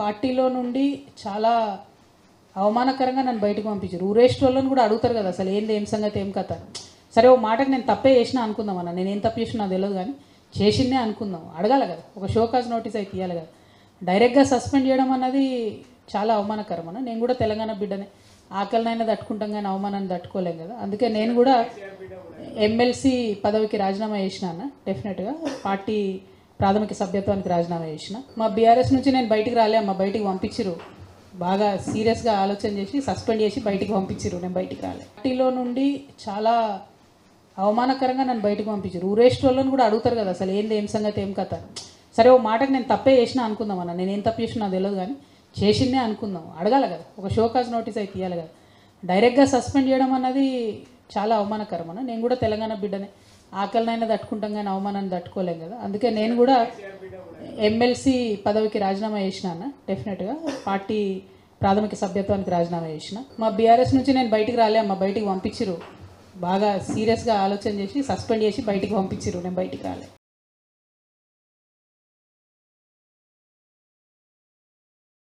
పార్టీలో నుండి చాలా అవమానకరంగా నన్ను బయటకు పంపించారు. ఊరేస్ట్ వాళ్ళని కూడా అడుగుతారు కదా అసలు ఏంది, ఏం సంగతి, ఏం కథ. సరే ఓ మాటకు నేను తప్పే చేసినా అనుకుందాం అన్న, నేను ఏం తప్పు చేసినా నాకు తెలియదు, కానీ చేసిందే అనుకుందాం. అడగాలి కదా, ఒక షోకాజ్ నోటీస్ అయితే ఇవ్వాలి కదా. డైరెక్ట్గా సస్పెండ్ చేయడం అన్నది చాలా అవమానకరం అన్న. నేను కూడా తెలంగాణ బిడ్డనే, ఆకలినైనా తట్టుకుంటాం కానీ అవమానాన్ని తట్టుకోలేం కదా. అందుకే నేను కూడా ఎమ్మెల్సీ పదవికి రాజీనామా చేసిన అన్న. డెఫినెట్గా పార్టీ ప్రాథమిక సభ్యత్వానికి రాజీనామా చేసిన. మా బీఆర్ఎస్ నుంచి నేను బయటికి రాలే అమ్మ, బయటికి పంపించిరు. బాగా సీరియస్గా ఆలోచన చేసి సస్పెండ్ చేసి బయటికి పంపించిరు, నేను బయటికి రాలే. పార్టీలో నుండి చాలా అవమానకరంగా నన్ను బయటకు పంపించారు. ఊరేస్ట్ వాళ్ళని కూడా అడుగుతారు కదా అసలు ఏంది, ఏం సంగతి, ఏం కథ. సరే ఓ మాటకు నేను తప్పే చేసినా అనుకుందాం అన్న, నేను ఏం తప్పు చేసినా నాకు తెలియదు, కానీ చేసిందే అనుకుందాం. అడగాలి కదా, ఒక షోకాజ్ నోటీస్ అయితే ఇవ్వాలి కదా. డైరెక్ట్గా సస్పెండ్ చేయడం అన్నది చాలా అవమానకరం అన్న. నేను కూడా తెలంగాణ బిడ్డనే, ఆకలినైనా తట్టుకుంటాం కానీ అవమానాన్ని తట్టుకోలేం కదా. అందుకే నేను కూడా ఎమ్మెల్సీ పదవికి రాజీనామా చేసిన అన్న. డెఫినెట్గా పార్టీ ప్రాథమిక సభ్యత్వానికి రాజీనామా చేసిన. మా బీఆర్ఎస్ నుంచి నేను బయటికి రాలే అమ్మ, బయటికి పంపించిరు. బాగా సీరియస్గా ఆలోచన చేసి సస్పెండ్ చేసి బయటికి పంపించిరు, నేను బయటికి రాలే.